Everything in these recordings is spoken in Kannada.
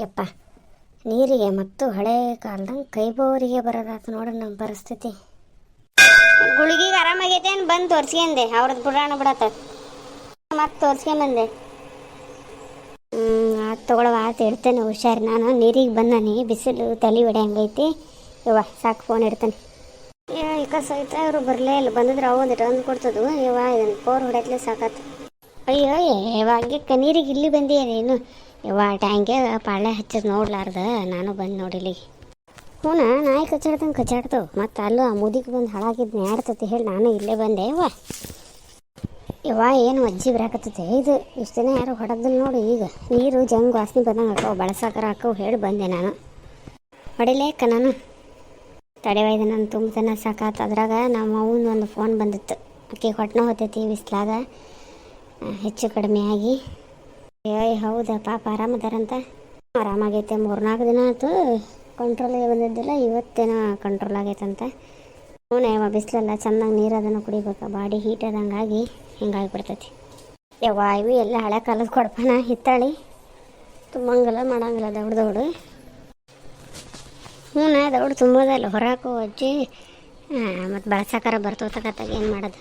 ಯಪ್ಪ ನೀರಿಗೆ ಮತ್ತು ಹಳೆ ಕಾಲದಂಗೆ ಕೈಬೋರಿಗೆ ಬರೋದಾತು ನೋಡ್ರಿ ನಮ್ಮ ಪರಿಸ್ಥಿತಿ. ಗುಳಿಗಿಗೆ ಆರಾಮಾಗೈತೆ ಏನು ಬಂದು ತೋರಿಸ್ಕೊಂಡೆ ಅವ್ರದ್ದು ಪುರಾಣ ಬಿಡತ್ತ ಮತ್ತೆ ತೋರಿಸ್ಕೊಂಬಂದೆ. ಅದು ತೊಗೊಳವ ಆತು ಇಡ್ತೇನೆ ಹುಷಾರು. ನಾನು ನೀರಿಗೆ ಬಂದಾನೆ, ಬಿಸಿಲು ತಲೆ ಹೊಡೆಯಂಗೈತಿ. ಇವ ಸಾಕು ಫೋನ್ ಇಡ್ತೇನೆ. ಈಗ ಸಹಿತ ಅವರು ಬರಲೇ ಇಲ್ಲ. ಬಂದಿದ್ರೆ ಅವು ಒಂದಿಟ್ಟು ಅಂದು ಕೊಡ್ತದು. ಇವ ಇದನ್ನು ಪೋರ್ ಹೊಡೆಯತ್ಲೆ ಸಾಕತ್ತು. ಅಯ್ಯೋ ಇವಾಗಕ್ಕೆ ನೀರಿಗೆ ಇಲ್ಲಿ ಬಂದಿಯೇನೇನು ಇವ ಟ್ಯಾಂಕೆ ಪಾಳೆ ಹಚ್ಚೋದು ನೋಡ್ಲಾರ್ದ ನಾನು ಬಂದು ನೋಡಿಲಿ. ಹ್ಞೂ ನಾಯಿ ಕಚ್ಚಾಡ್ತಾವೆ ಮತ್ತು ಅಲ್ಲೂ ಆ ಮುದಿಗೆ ಬಂದು ಹಾಳಾಗಿದ್ದು ನ್ಯಾಡ್ತತಿ ಹೇಳಿ ನಾನು ಇಲ್ಲೇ ಬಂದೆ. ಇವ ಏನು ಅಜ್ಜಿ ಬರಾಕತ್ತೈತೆ ಇದು. ಇಷ್ಟು ದಿನ ಯಾರು ಹೊಡೆದಿಲ್ಲ ನೋಡಿ. ಈಗ ನೀರು ಜಂಗ್ ವಾಸನೆ ಬಂದಂಗೆ ಹಾಕವು, ಬಳಸಾಕರ ಹಾಕವು ಹೇಳಿ ಬಂದೆ ನಾನು. ಹೊಡಿಲೇಕ ನಾನು ತಡೆವೈದೆ ನಾನು ತುಂಬತನ ಸಾಕಾತು. ಅದ್ರಾಗ ನಮ್ಮ ಅವನ ಒಂದು ಫೋನ್ ಬಂದಿತ್ತು. ಆಕೆ ಹೊಟ್ಟೆ ಹೊತ್ತೈತಿ ಬಿಸ್ಲಾಗ ಹೆಚ್ಚು ಕಡಿಮೆ ಆಗಿ. ಹೌದಾ ಪಾಪ ಆರಾಮದಾರಂತ? ಆರಾಮಾಗೈತೆ. 3-4 ದಿನ ಆಯ್ತು ಕಂಟ್ರೋಲಿಗೆ ಬಂದಿದ್ದಿಲ್ಲ, ಇವತ್ತೇನೋ ಕಂಟ್ರೋಲ್ ಆಗೈತಂತ. ಹ್ಞೂ ಯಾವ ಬಿಸಿಲಲ್ಲ ಚೆನ್ನಾಗಿ ನೀರು ಅದನ್ನು ಕುಡಿಬೇಕು, ಬಾಡಿ ಹೀಟ್ ಆದಂಗಾಗಿ ಹಿಂಗಾಗಿಬಿಡ್ತೈತಿ. ಇವು ಎಲ್ಲ ಹಳೆ ಕಾಲದ ಕೊಡಪನ ಹಿತ್ತಾಳಿ ತುಂಬಂಗಿಲ್ಲ ಮಾಡಂಗಿಲ್ಲ ದೌಡು. ಹ್ಞೂ ದೌಡು ತುಂಬೋದಲ್ಲ ಹೊರಾಕು ಅಜ್ಜಿ ಮತ್ತು ಬಳಸಾಕಾರ ಬರ್ತೋತಕತ್ತಾಗ ಏನು ಮಾಡೋದು.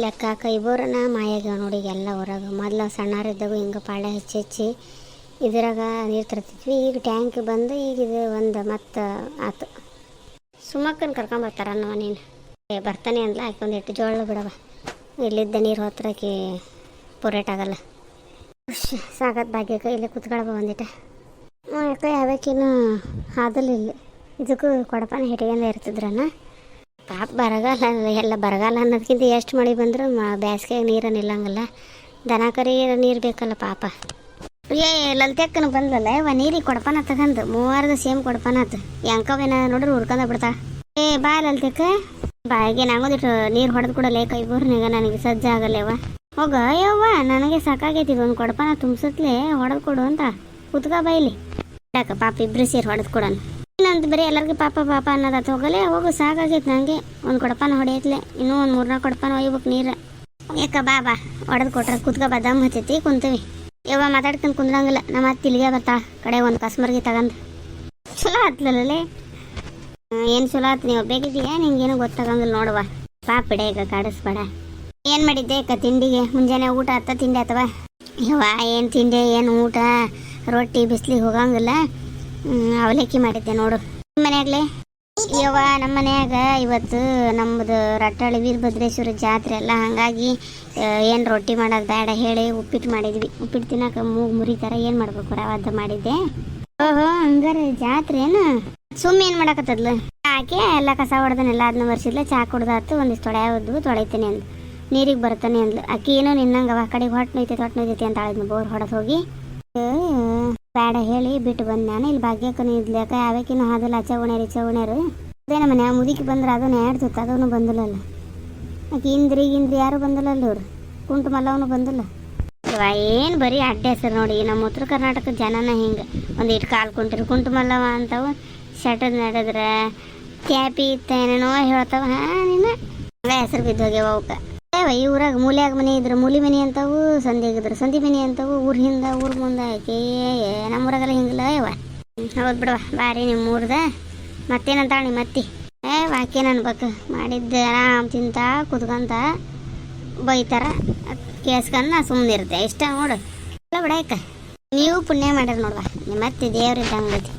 ಲೆಕ್ಕ ಕೈಬೋರನ ಮಾಯಾಗ ನೋಡಿ ಎಲ್ಲ ಹೊರಗೆ. ಮೊದಲು ಸಣ್ಣರಿದ್ದಾಗೂ ಹಿಂಗೆ ಪಾಳೆ ಹಚ್ಚಿ ಇದ್ರಾಗ ನೀರು ತರ್ತಿದ್ವಿ. ಈಗ ಟ್ಯಾಂಕ್ ಬಂದು ಈಗ ಇದು ಒಂದು ಮತ್ತು ಆತು. ಸುಮ್ಮಕ್ಕನ ಕರ್ಕೊಂಬರ್ತಾರ ಅನ್ನೋ ನೀನು ಬರ್ತಾನೆ ಅಂದ್ಲ. ಆಕೆ ಒಂದು 8 ಜೋಳ ಬಿಡವ, ಇಲ್ಲಿದ್ದ ನೀರು ಹೋತ್ರಕ್ಕೆ ಪೂರೈಟಾಗಲ್ಲ. ಸಾಕತ್ ಭಾಗ್ಯಕ್ಕೆ ಇಲ್ಲಿ ಕುತ್ಕೊಳವ ಒಂದಿಟ. ಯಾಕೆ ಯಾವಕ್ಕೇನು ಆದಲ್ಲ ಇಲ್ಲಿ ಇದಕ್ಕೂ ಕೊಡಪಾನ ಹಿಟ್ಗೆಂದ ಇರ್ತಿದ್ರನ್ನ. ಪಾಪ ಬರಗಾಲ ಎಲ್ಲ ಬರಗಾಲ ಅನ್ನೋದಕ್ಕಿಂತ ಎಷ್ಟು ಮಳೆ ಬಂದರೂ ಬೇಸಿಗೆ ನೀರು ನಿಲ್ಲಂಗಿಲ್ಲ. ದನ ಕರಿ ನೀರು ಬೇಕಲ್ಲ ಪಾಪ. ಲಲ್ತೆಕ್ಕನ ಬಂದಲ್ಲ ನೀರಿಗೆ ಕೊಡಪಾನ ತಗಂದು 3 ಸೇಮ್ ಕೊಡಪಾನ ಆತು. ಎಂಕವೇನ ನೋಡ್ರಿ ಹುಡ್ಕೊಂಡ ಬಿಡ್ತಾ. ಬಾ ಲಲ್ತೆಕ್ಕ ಬಾಯಿಗೆ ನಂಗೋದಿಟ್ಟು ನೀರು ಹೊಡೆದು ಕೊಡಲ್ಲ ಕೈಬೋರ್ನಾಗ. ನನಗೆ ಸಜ್ಜ ಆಗಲ್ಲವ. ಹೋಗ ಯವ್ವ ನನಗೆ ಸಾಕಾಗೈತಿ, ಒಂದು ಕೊಡಪಾನ ತುಂಬಿಸತ್ಲೆ ಹೊಡೆದು ಕೊಡು ಅಂತ ಕುತ್ಕ ಬೈಲಿ. ಯಾಕ ಪಾಪ ಇಬ್ರು ಸೇರಿ ಹೊಡೆದು ಕೊಡೋಣ. ಇನ್ನಂತ ಬರೀ ಎಲ್ಲರಿಗೂ ಪಾಪ ಪಾಪ ಅನ್ನೋದತ್ತು. ಹೋಗಲೇ ಹೋಗು ಸಾಕಾಗೈತೆ ನನಗೆ. ಒಂದು ಕೊಡಪಾನ ಹೊಡೆಯತ್ಲೆ, ಇನ್ನೂ ಒಂದು 3-4 ಕೊಡಪಾನ ಒಯ್ಬೇಕು ನೀರು. ಯಾಕ ಬಾ ಹೊಡೆದು ಕೊಟ್ರೆ ಕುತ್ಕ ಬಾ, ದಮ್ ಹತ್ತೈತಿ ಕುಂತೀವಿ. ಯವ್ವ ಮಾತಾಡ್ಕೊಂಡು ಕುಂದ್ರಂಗಿಲ್ಲ. ನಮ್ಮ ಅತ್ತೆ ಇಲ್ಲಿಗೆ ಬರ್ತಾ ಕಡೆ ಒಂದು ಕಸ್ಮರ್ಗಿ ತಗೊಂಡು. ಚಲೋ ಆತ್ಲಲ್ಲೇ ಏನು ಚಲೋ ಆತು. ನೀವು ಬೇಕಿದ್ದೀಯ ನಿಂಗೇನು ಗೊತ್ತಾಗಂಗಿಲ್ಲ ನೋಡುವ. ಪಾಪ ಬಿಡ ಈಗ ಕಾಡಿಸ್ಬೇಡ. ಏನು ಮಾಡಿದ್ದೆ ಈಗ ತಿಂಡಿಗೆ? ಮುಂಜಾನೆ ಊಟ ಆತ ತಿಂಡಿ ಆತವ? ಯವ್ವ ಏನು ತಿಂಡಿ ಏನು ಊಟ? ರೊಟ್ಟಿ ಬಿಸ್ಲಿಗೆ ಹೋಗಂಗಿಲ್ಲ. ಅವಲಕ್ಕಿ ಮಾಡಿದ್ದೆ ನೋಡು. ನಿಮ್ಮ ಮನ್ಯಾಗಲೇ? ಯವ್ವ ನಮ್ಮ ಮನ್ಯಾಗ ಇವತ್ತು ನಮ್ಮದು ರಟ್ಟಾಳಿ ವೀರಭದ್ರೇಶ್ವರ ಜಾತ್ರೆ ಅಲ್ಲ, ಹಾಗಾಗಿ ಏನು ರೊಟ್ಟಿ ಮಾಡೋದು ಬೇಡ ಹೇಳಿ ಉಪ್ಪಿಟ್ಟು ಮಾಡಿದ್ವಿ. ಉಪ್ಪಿಟ್ಟು ತಿನ್ನಕ್ಕೆ ಮುರಿತಾರೆ, ಏನು ಮಾಡ್ಬೇಕು ರವಾದ ಮಾಡಿದ್ದೆ. ಓಹೋ ಹಂಗಾರೆ ಜಾತ್ರೆ ಏನು? ಸುಮ್ಮನೆ ಏನು ಮಾಡಕತ್ತದ್ಲು ಆಕೆ ಎಲ್ಲ ಕಸ ಹೊಡೆದನೆಲ್ಲ ಅದನ್ನ ವರ್ಷಿದ್ಲ. ಚಾ ಕುಡ್ದಾತು, ಒಂದಿಷ್ಟು ತೊಳಿತೀನಿ ಅಂದ್ಲು. ನೀರಿಗೆ ಬರ್ತಾನೆ ಅಂದ್ಲು. ಆಕೆ ಏನೋ ನಿನ್ನಂಗವ ಆ ಕಡೆಗೆ ಹೊಟ್ಟೆ ನೋಯ್ತೈತಿ ಅಂತ ಆಳಿದ್ನು. ಬೋರ್ ಹೊಡೆದು ಹೋಗಿ ಬೇಡ ಹೇಳಿ ಬಿಟ್ಟು ಬಂದು ನಾನು. ಇಲ್ಲಿ ಭಾಗ್ಯಕ್ಕೂ ಇದ್ಲಕ ಯಾವಕ್ಕಿನ್ನೂ ಹಾದಲ್ಲ. ಚೌಣೇರು ಅದೇನ ಮನೆ ಮುದುಕಿ ಬಂದ್ರೆ ಅದನ್ನು ಹೇಳ್ತಿತ್ತು, ಅದೂ ಬಂದಿಲ್ಲಲ್ಲ. ಆಕೆ ಇಂದ್ರಿ ಯಾರು ಬಂದಿಲ್ಲಲ್ಲ. ಇವ್ರು ಕುಂಟು ಮಲ್ಲವನು ಬಂದಿಲ್ಲ. ಏನು ಬರೀ ಅಡ್ಡ ಹೆಸರು ನೋಡಿ ನಮ್ಮ ಉತ್ತರ ಕರ್ನಾಟಕದ ಜನನ ಹಿಂಗೆ ಒಂದಿಟ್ಟು ಕಾಲು ಕುಂಟಿರು ಕುಂಟು ಮಲ್ಲವ ಅಂತವು. ಶಟದ್ ನಡೆದ್ರೆ ಕ್ಯಾಪಿ ಇತ್ತ ಏನೇನೋ ಹೇಳ್ತಾವ. ನಿನ್ನ ಹೆಸರು ಬಿದ್ದೋಗ್ಯವ ಅವಕ್ಕೆ. ಈ ಊರಾಗ ಮೂಲ್ಯಾಗ ಮನೆ ಇದ್ರೆ ಮೂಲಿ ಮನೆ ಅಂತವು, ಸಂಧಿಗಿದ್ರೆ ಸಂಧಿ ಮನೆ ಅಂತವು. ಊರ ಹಿಂದೆ ಊರ ಮುಂದೆ ಆಕೆ ನಮ್ಮೂರಾಗೆಲ್ಲ ಹಿಂಗಿಲ್ಲ ಯವ್ವ. ಹೌದು ಬಿಡವ ಬಾರಿ ನಿಮ್ಮ ಊರ್ದ. ಮತ್ತೇನಂತ ನಿಮ್ಮ ಅತ್ತಿ? ವಾಕ್ಯನ ಅನ್ಬೇಕು ಮಾಡಿದ್ದೆ ಆರಾಮ್ ತಿಂತ ಕುತ್ಕೊಂತ ಬೈತಾರ ಕೇಸ್ಕಂದು ಸುಮ್ಮನೆ ಇರುತ್ತೆ ಇಷ್ಟ ನೋಡು. ಎಲ್ಲ ಬಿಡಾಯ್ಕ ನೀವು ಪುಣ್ಯ ಮಾಡ್ಯಾರ ನೋಡುವ. ನಿಮ್ಮ ಅತ್ತಿ ದೇವ್ರಿದ್ದಂಗೆ ಐತಿ,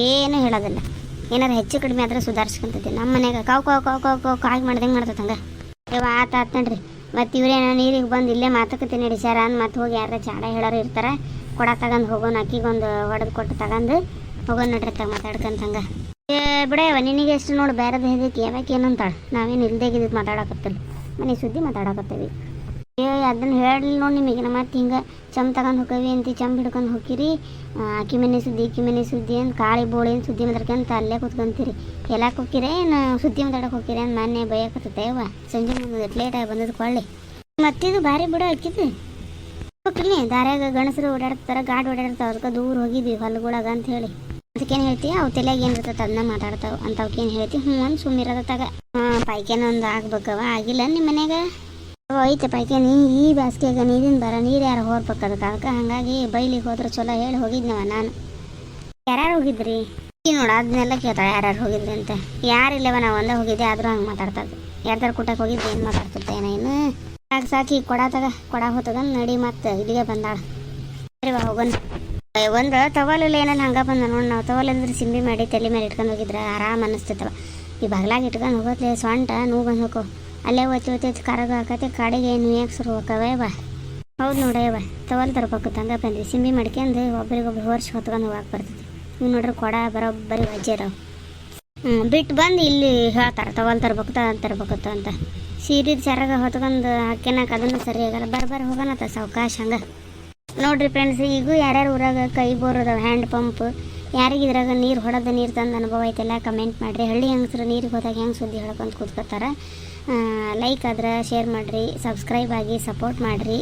ಏನೂ ಹೇಳೋದಿಲ್ಲ. ಏನಾರು ಹೆಚ್ಚು ಕಡಿಮೆ ಆದ್ರೆ ಸುಧಾರಿಸ್ಕೊಂತೈತಿ. ನಮ್ಮ ಮನ್ಯಾಗ ಕಾವು ಕಾಯಿ ಮಾಡ್ದಂಗೆ ಮಾಡ್ತೈತೆ ಹಂಗೆ. ಯವ್ವ ಆತ ನೋಡ್ರಿ. ಮತ್ತು ಇವರೇನ ನೀರಿಗೆ ಬಂದು ಇಲ್ಲೇ ಮಾತುಕತೆ ನಡಿಸ್ಯಾರ ಅಂದ್ ಮತ್ತೆ ಹೋಗಿ ಯಾರ ಚಾಡ ಹೇಳೋರು ಇರ್ತಾರೆ. ಕೊಡ ತಗೊಂಡು ಹೋಗೋಣ, ಅಕ್ಕಿಗೊಂದು ಹೊಡೆದು ಕೊಟ್ಟು ತಗೊಂಡು ಹೋಗೋಣ ನೋಡ್ರಿ ತಗ ಮಾತಾಡ್ಕೊಂತಂಗೆ. ಬಿಡವ ನಿನಗೆ ಎಷ್ಟು ನೋಡಿ ಬೇರೆದು ಹೇಳಕ್ಕೆ ಯಾವಾಗ ಏನಂತಾಳೆ. ನಾವೇನು ಇಲ್ದೇಗಿದ್ದು ಮಾತಾಡಕತ್ತಿಲ್ಲ, ಮನೆ ಸುದ್ದಿ ಮಾತಾಡಕತ್ತೀವಿ. ಅದನ್ನು ಹೇಳಿ ನೋಡಿ ನಿಮಗೆ. ನಮ್ಮ ಮತ್ತೆ ಹಿಂಗೆ ಚಮ್ ತಗೊಂಡು ಹೋಗವಿ ಅಂತಿ ಚಮ್ ಹಿಡ್ಕೊಂಡು ಹೋಗಿರಿ. ಅಕ್ಕಿ ಮನೆ ಸುದ್ದಿ ಅಂತ ಕಾಳಿ ಬೋಳಿ ಅಂತ ಸುದ್ದಿ ಮಾತಾಡ್ಕೊಂತ ಅಲ್ಲೇ ಕೂತ್ಕೊಂತೀರಿ. ಎಲ್ಲಕ್ಕೆ ಹೋಗಿರೇ ಏನು ಸುದ್ದಿ ಮಾತಾಡಕ್ಕೆ ಹೋಗಿರಿ ಅಂತ ಮೊನ್ನೆ ಬೈಯಕತ್ತೈತೆ. ಯವ್ವ ಸಂಜೆ ಮುಂದೆ ಲೇಟಾಗಿ ಬಂದದ್ದು ಕೊಳ್ಳಿ. ಮತ್ತಿದು ಭಾರಿ ಬಿಡ ಹಾಕಿದ್ದು ಹೋಗ್ಲಿ. ದಾರ್ಯಾಗ ಗಣಸರು ಓಡಾಡ್ತಾರೆ, ಗಾಡಿ ಓಡಾಡ್ತಾವೆ. ಅದಕ್ಕೆ ದೂರ ಹೋಗಿದ್ವಿ ಹೊಲಗೊಳಗ ಅಂತ ಹೇಳಿ. ಅದಕ್ಕೇನು ಹೇಳ್ತೀವಿ ಅವು ತಲೆಯಾಗ ಏನು ಇರ್ತೈತೆ ಅದನ್ನ ಮಾತಾಡ್ತಾವೆ ಅಂತ. ಅವಕ್ಕೇನು ಹೇಳ್ತೀವಿ ಹ್ಞೂ ಅಂತ ಸುಮ್ಮಿರೋದತ್ತಾಗ. ಪಾಯ್ಕೇನ ಒಂದು ಆಗ್ಬೇಕವ ಆಗಿಲ್ಲ ನಿಮ್ಮ ಮನ್ಯಾಗ? ಐತೆ ಪಾಯ್ಕೇನಿ. ಈ ಬೇಸಿಗೆಗ ನೀರಿನ ಬರ ನೀರು ಯಾರು ಹೋಗ್ಬೇಕು ಅದಕ್ಕೆ ಹಾಗಾಗಿ ಬೈಲಿಗೆ ಹೋದ್ರೆ ಚಲೋ ಹೇಳಿ ಹೋಗಿದ್ನವ ನಾನು. ಯಾರ್ಯಾರು ಹೋಗಿದ್ರಿ ಈ ನೋಡ ಅದನ್ನೆಲ್ಲ ಕೇಳ್ತಾಳೆ ಯಾರ್ಯಾರು ಹೋಗಿದ್ರಿ ಅಂತ. ಯಾರಿಲ್ಲವ ನಾವು ಒಂದೇ ಹೋಗಿದ್ದೆ ಆದರೂ ಹಂಗೆ ಮಾತಾಡ್ತದೆ. ಯಾರ್ದಾರು ಕೂಟಕ್ಕೆ ಹೋಗಿದ್ದೆ ಏನು ಮಾತಾಡ್ತಿದ್ದೆ ಏನು ಸಾಕಿ ಕೊಡ ಕೊಡ ಹೊತ್ತಗಂದು ನಡಿ ಮತ್ತೆ ಇಲ್ಲಿಗೆ ಬಂದಾಳ. ಸರಿ ಬಾ ಹೋಗೋಣ. ಒಂದು ತಗೋಲಿಲ್ಲ ಏನಲ್ಲಿ ಹಂಗೆ ಬಂದ ನೋಡಿ. ನಾವು ತಗೋಲಿಂದ್ರೆ ಸಿಂಬಿ ಮಾಡಿ ತಲೆ ಮೇಲೆ ಇಟ್ಕೊಂಡು ಹೋಗಿದ್ರೆ ಆರಾಮ್ ಅನ್ನಿಸ್ತೈತವ. ಈ ಬಗ್ಲಾಗ ಇಟ್ಕೊಂಡು ಹೋಗೋತ್ಲೆ ಸೊಂಟ ನೋವು ಬಂದು ಹೋಗೋ. ಅಲ್ಲೇ ಒತ್ತಿ ಕರಗ ಹಾಕತ್ತೆ ಕಾಡಿಗೆ ಯಾಕೆ ಶುರು ಹೋಗವೇ ಬಾ. ಹೌದು ನೋಡಯ್ಯವ ತಗೋಲ್ ತರ್ಬೇಕು ತಂಗ ಬಂದ್ವಿ. ಸಿಂಬಿ ಮಾಡ್ಕೊಂಡು ಒಬ್ರಿಗೊಬ್ರು ಹೊರ್ಸಿ ಹೊತ್ಕೊಂಡು ಹೋಗಕ್ಕೆ ಬರ್ತೈತಿ. ನೀವು ನೋಡ್ರಿ ಕೊಡ ಬರೋಬ್ಬರಿ ವಜ್ಜೆರವು. ಬಿಟ್ಟು ಬಂದು ಇಲ್ಲಿ ಹೇಳ್ತಾರೆ ತಗೋಲ್ ತರ್ಬೇಕು ಅಂತ. ಸೀರಿದ ಸೆರಗ ಹೊತ್ಕೊಂಡು ಹಾಕ್ಯನಕ್ಕೆ ಅದನ್ನು ಸರಿ ಆಗಲ್ಲ. ಬರ್ಬರ್ ಹೋಗೋಣತ್ತ ಸಾವಕಾಶ ಹಂಗೆ. ನೋಡ್ರಿ ಫ್ರೆಂಡ್ಸ್, ಈಗೂ ಯಾರ್ಯಾರು ಊರಾಗ ಕೈ ಬೋರ್ ಅದಾವೆ ಹ್ಯಾಂಡ್ ಪಂಪ್, ಯಾರಿಗೆ ಇದ್ರಾಗ ನೀರು ಹೊಡೆದ ನೀರು ತಂದು ಅನುಭವ ಐತೆಲ್ಲ ಕಮೆಂಟ್ ಮಾಡಿರಿ. ಹಳ್ಳಿ ಹೆಂಗಸ್ರು ನೀರಿಗೆ ಹೋದಾಗ ಹೆಂಗೆ ಸುದ್ದಿ ಹೇಳ್ಕೊಂಡು ಕೂತ್ಕೋತಾರೆ. ಲೈಕ್ ಆದ್ರೆ ಶೇರ್ ಮಾಡಿರಿ, ಸಬ್ಸ್ಕ್ರೈಬ್ ಆಗಿ ಸಪೋರ್ಟ್ ಮಾಡಿರಿ.